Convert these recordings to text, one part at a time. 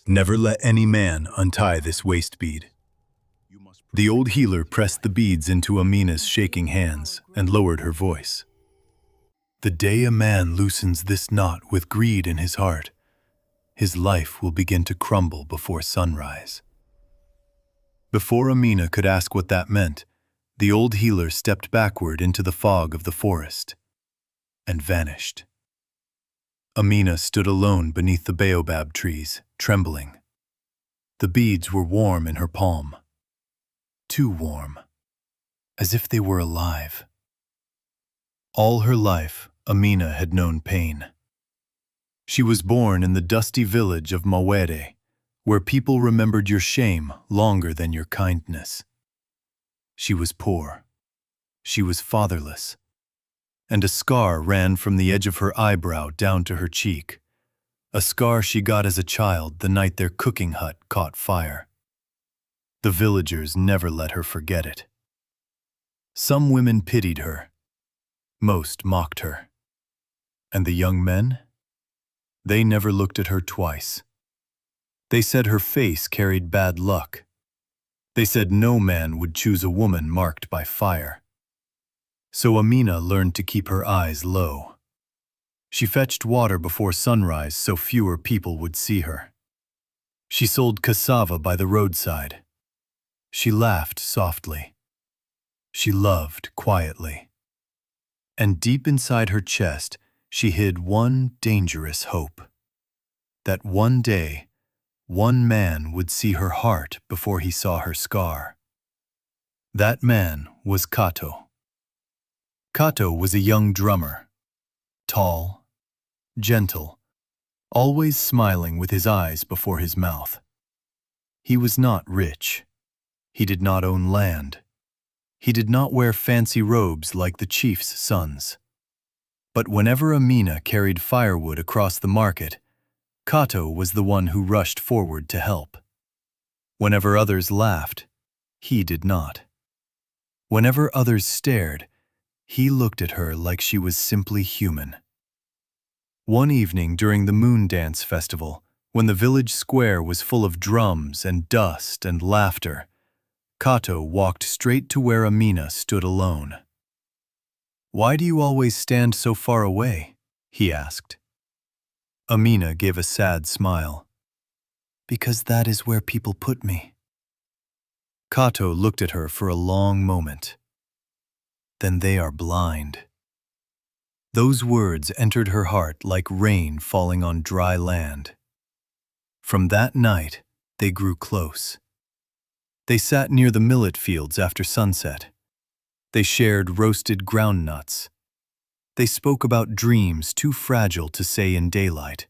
Never let any man untie this waist bead. The old healer pressed the beads into Amina's shaking hands and lowered her voice. The day a man loosens this knot with greed in his heart, his life will begin to crumble before sunrise. Before Amina could ask what that meant, the old healer stepped backward into the fog of the forest and vanished. Amina stood alone beneath the baobab trees, trembling. The beads were warm in her palm. Too warm, as if they were alive. All her life, Amina had known pain. She was born in the dusty village of Mawere, where people remembered your shame longer than your kindness. She was poor. She was fatherless. And a scar ran from the edge of her eyebrow down to her cheek, a scar she got as a child the night their cooking hut caught fire. The villagers never let her forget it. Some women pitied her. Most mocked her. And the young men? They never looked at her twice. They said her face carried bad luck. They said no man would choose a woman marked by fire. So Amina learned to keep her eyes low. She fetched water before sunrise so fewer people would see her. She sold cassava by the roadside. She laughed softly. She loved quietly. And deep inside her chest, she hid one dangerous hope. That one day, one man would see her heart before he saw her scar. That man was Kato. Kato was a young drummer, tall, gentle, always smiling with his eyes before his mouth. He was not rich. He did not own land. He did not wear fancy robes like the chief's sons. But whenever Amina carried firewood across the market, Kato was the one who rushed forward to help. Whenever others laughed, he did not. Whenever others stared, he looked at her like she was simply human. One evening during the Moon Dance Festival, when the village square was full of drums and dust and laughter, Kato walked straight to where Amina stood alone. "Why do you always stand so far away?" he asked. Amina gave a sad smile. "Because that is where people put me." Kato looked at her for a long moment. "Then they are blind." Those words entered her heart like rain falling on dry land. From that night, they grew close. They sat near the millet fields after sunset. They shared roasted groundnuts. They spoke about dreams too fragile to say in daylight.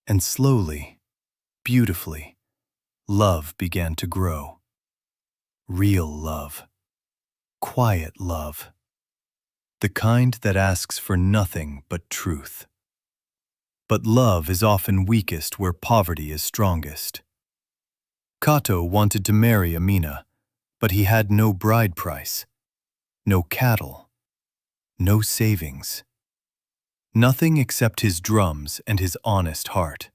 And slowly, beautifully, love began to grow. Real love. Quiet love. The kind that asks for nothing but truth. But love is often weakest where poverty is strongest. Kato wanted to marry Amina, but he had no bride price, no cattle, no savings. Nothing except his drums and his honest heart.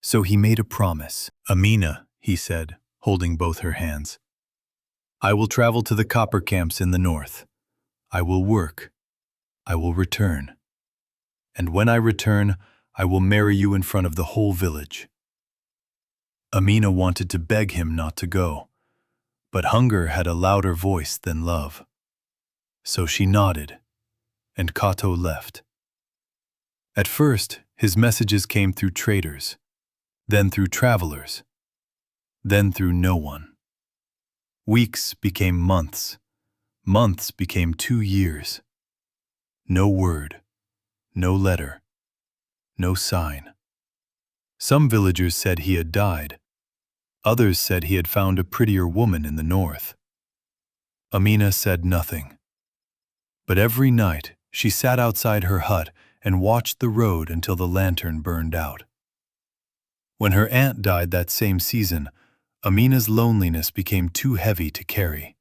So he made a promise. "Amina," he said, holding both her hands, "I will travel to the copper camps in the north. I will work. I will return. And when I return, I will marry you in front of the whole village." Amina wanted to beg him not to go, but hunger had a louder voice than love. So she nodded, and Kato left. At first, his messages came through traders, then through travelers, then through no one. Weeks became months. Months became 2 years. No word, no letter, no sign. Some villagers said he had died. Others said he had found a prettier woman in the north. Amina said nothing. But every night she sat outside her hut and watched the road until the lantern burned out. When her aunt died that same season, Amina's loneliness became too heavy to carry.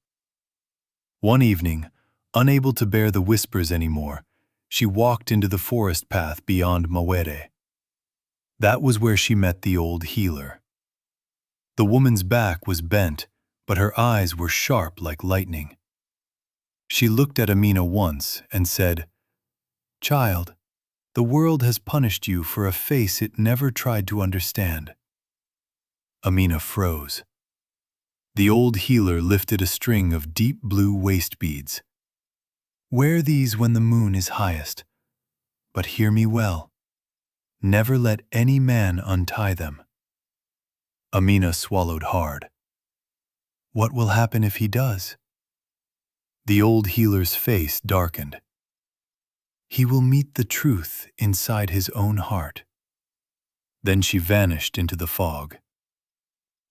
One evening, unable to bear the whispers anymore, she walked into the forest path beyond Mawere. That was where she met the old healer. The woman's back was bent, but her eyes were sharp like lightning. She looked at Amina once and said, "Child, the world has punished you for a face it never tried to understand." Amina froze. The old healer lifted a string of deep blue waist beads. "Wear these when the moon is highest, but hear me well. Never let any man untie them." Amina swallowed hard. "What will happen if he does?" The old healer's face darkened. "He will meet the truth inside his own heart." Then she vanished into the fog.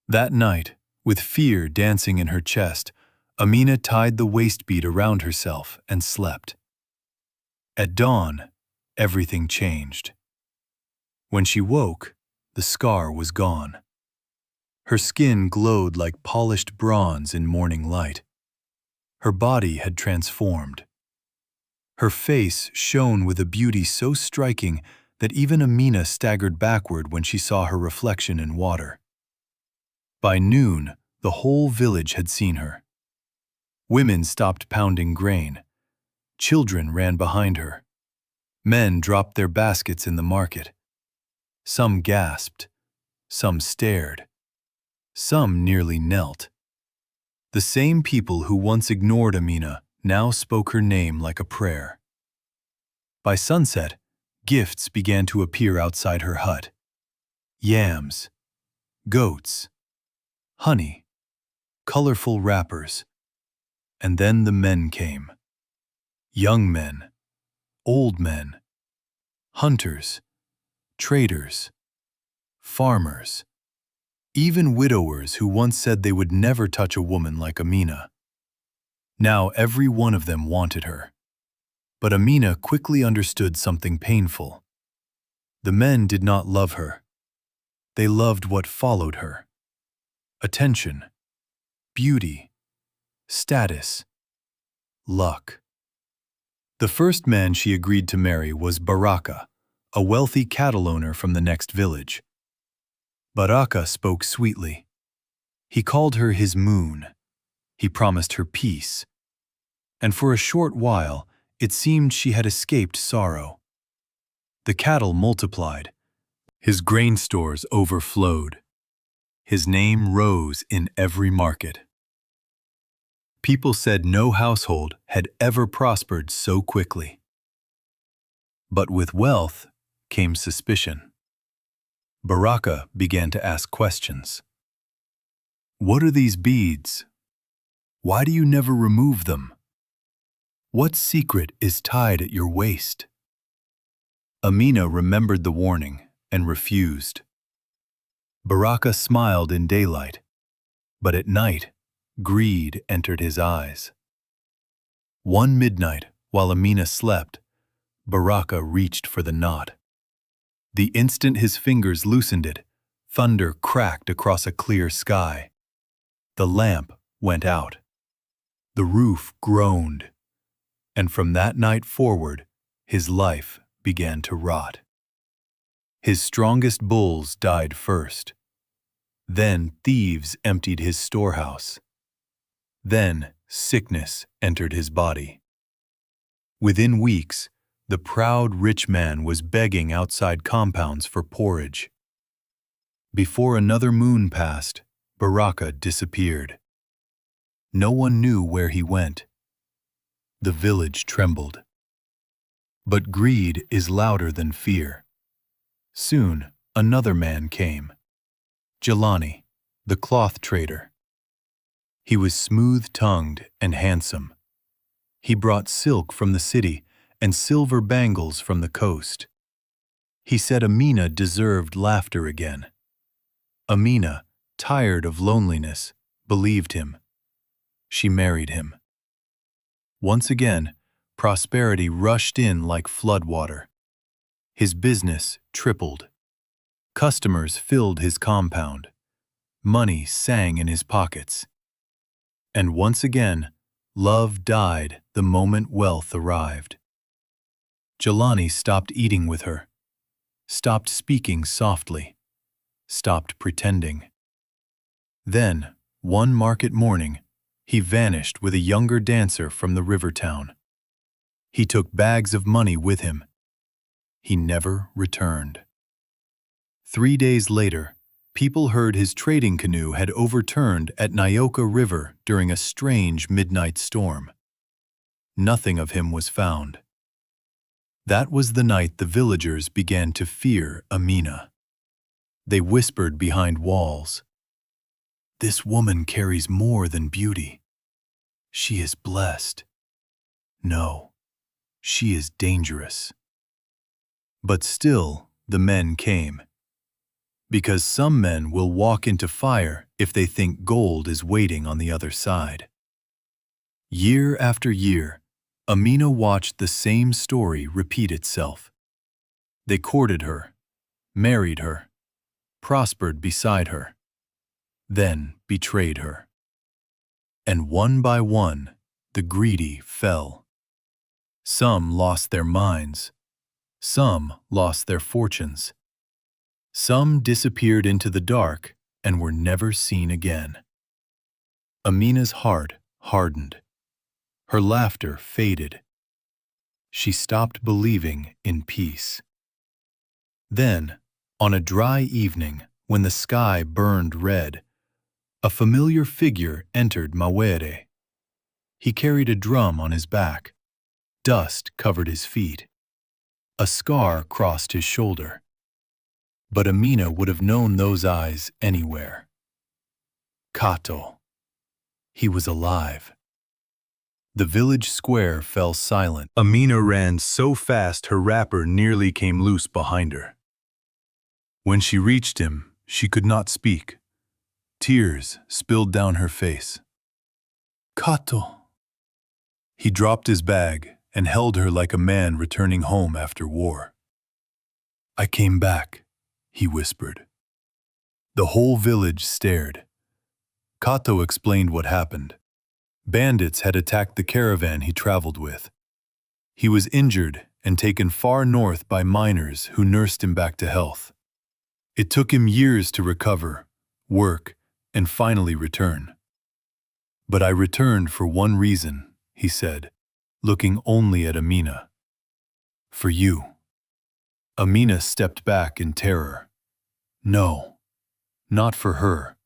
That night, with fear dancing in her chest, Amina tied the waist bead around herself and slept. At dawn, everything changed. When she woke, the scar was gone. Her skin glowed like polished bronze in morning light. Her body had transformed. Her face shone with a beauty so striking that even Amina staggered backward when she saw her reflection in water. By noon, the whole village had seen her. Women stopped pounding grain. Children ran behind her. Men dropped their baskets in the market. Some gasped. Some stared. Some nearly knelt. The same people who once ignored Amina now spoke her name like a prayer. By sunset, gifts began to appear outside her hut. Yams, goats, honey, colorful wrappers. And then the men came. Young men, old men, hunters, traders, farmers, even widowers who once said they would never touch a woman like Amina. Now every one of them wanted her. But Amina quickly understood something painful. The men did not love her. They loved what followed her. Attention, beauty, status, luck. The first man she agreed to marry was Baraka, a wealthy cattle owner from the next village. Baraka spoke sweetly. He called her his moon. He promised her peace. And for a short while, it seemed she had escaped sorrow. The cattle multiplied. His grain stores overflowed. His name rose in every market. People said no household had ever prospered so quickly. But with wealth came suspicion. Baraka began to ask questions. "What are these beads? Why do you never remove them? What secret is tied at your waist?" Amina remembered the warning and refused. Baraka smiled in daylight, but at night, greed entered his eyes. One midnight, while Amina slept, Baraka reached for the knot. The instant his fingers loosened it, thunder cracked across a clear sky. The lamp went out. The roof groaned. And from that night forward, his life began to rot. His strongest bulls died first. Then thieves emptied his storehouse. Then sickness entered his body. Within weeks, the proud rich man was begging outside compounds for porridge. Before another moon passed, Baraka disappeared. No one knew where he went. The village trembled. But greed is louder than fear. Soon, another man came. Jelani, the cloth trader. He was smooth-tongued and handsome. He brought silk from the city and silver bangles from the coast. He said Amina deserved laughter again. Amina, tired of loneliness, believed him. She married him. Once again, prosperity rushed in like floodwater. His business tripled. Customers filled his compound. Money sang in his pockets. And once again, love died the moment wealth arrived. Jelani stopped eating with her. stopped speaking softly, stopped pretending. Then, one market morning, he vanished with a younger dancer from the river town. He took bags of money with him. He never returned. 3 days later, people heard his trading canoe had overturned at Nyoka River during a strange midnight storm. Nothing of him was found. That was the night the villagers began to fear Amina. They whispered behind walls, "This woman carries more than beauty. She is blessed. No, she is dangerous." But still, the men came. Because some men will walk into fire if they think gold is waiting on the other side. Year after year, Amina watched the same story repeat itself. They courted her, married her, prospered beside her, then betrayed her. And one by one, the greedy fell. Some lost their minds. Some lost their fortunes. Some disappeared into the dark and were never seen again. Amina's heart hardened. Her laughter faded. She stopped believing in peace. Then, on a dry evening, when the sky burned red, a familiar figure entered Mawere. He carried a drum on his back. Dust covered his feet. A scar crossed his shoulder. But Amina would have known those eyes anywhere. Kato. He was alive. The village square fell silent. Amina ran so fast her wrapper nearly came loose behind her. When she reached him, she could not speak. Tears spilled down her face. "Kato." He dropped his bag and held her like a man returning home after war. "I came back," he whispered. The whole village stared. Kato explained what happened. Bandits had attacked the caravan he traveled with. He was injured and taken far north by miners who nursed him back to health. It took him years to recover, work, and finally return. "But I returned for one reason," he said, looking only at Amina. "For you." Amina stepped back in terror. No, not for her.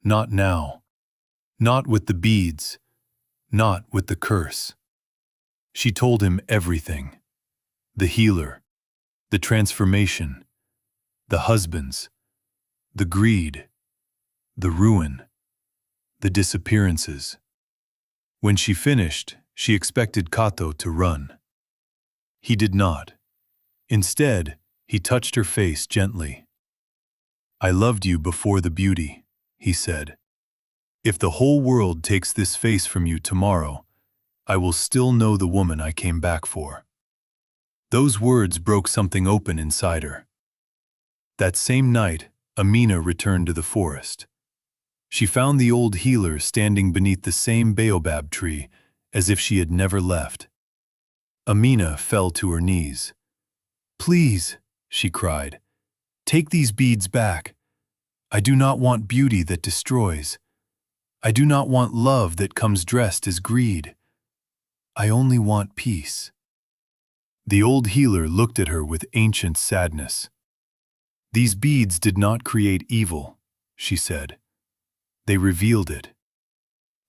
Not now. Not with the beads. Not with the curse. She told him everything. The healer, the transformation, the husbands, the greed, the ruin, the disappearances. When she finished, she expected Kato to run. He did not. Instead, he touched her face gently. "I loved you before the beauty," he said. "If the whole world takes this face from you tomorrow, I will still know the woman I came back for." Those words broke something open inside her. That same night, Amina returned to the forest. She found the old healer standing beneath the same baobab tree as if she had never left. Amina fell to her knees. "Please," she cried, "take these beads back. I do not want beauty that destroys. I do not want love that comes dressed as greed. I only want peace." The old healer looked at her with ancient sadness. "These beads did not create evil," she said. "They revealed it.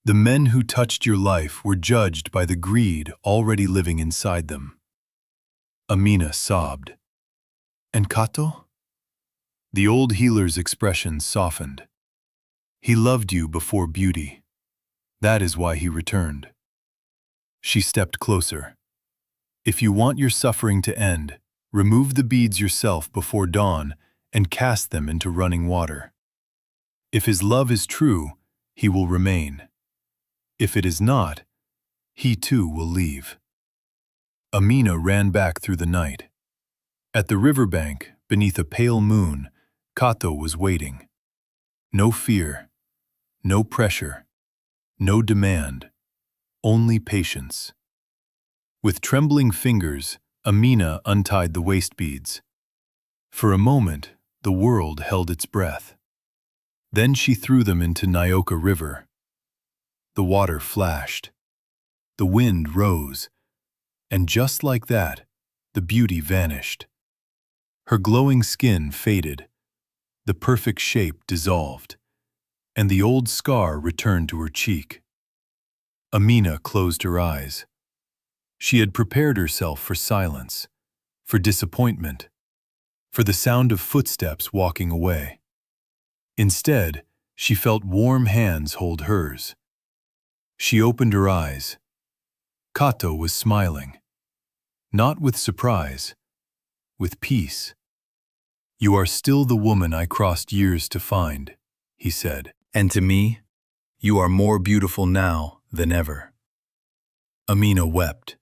The men who touched your life were judged by the greed already living inside them." Amina sobbed. "And Kato?" The old healer's expression softened. "He loved you before beauty. That is why he returned." She stepped closer. "If you want your suffering to end, remove the beads yourself before dawn and cast them into running water. If his love is true, he will remain. If it is not, he too will leave." Amina ran back through the night. At the riverbank, beneath a pale moon, Kato was waiting. No fear, no pressure, no demand, only patience. With trembling fingers, Amina untied the waist beads. For a moment, the world held its breath. Then she threw them into Nyoka River. The water flashed. The wind rose. And just like that, the beauty vanished. Her glowing skin faded. The perfect shape dissolved. And the old scar returned to her cheek. Amina closed her eyes. She had prepared herself for silence, for disappointment, for the sound of footsteps walking away. Instead, she felt warm hands hold hers. She opened her eyes. Kato was smiling. Not with surprise, with peace. "You are still the woman I crossed years to find," he said. "And to me, you are more beautiful now than ever." Amina wept.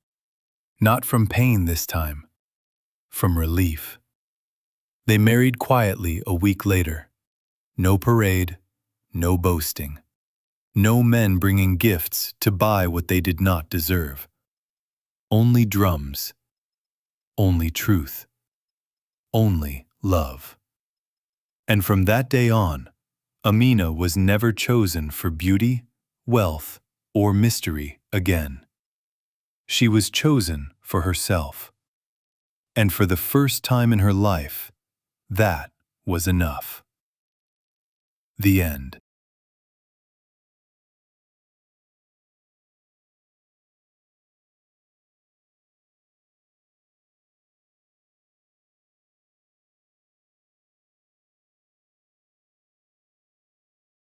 Not from pain this time, from relief. They married quietly a week later. No parade, no boasting. No men bringing gifts to buy what they did not deserve. Only drums. Only truth. Only love. And from that day on, Amina was never chosen for beauty, wealth, or mystery again. She was chosen for herself. And for the first time in her life, that was enough. The end.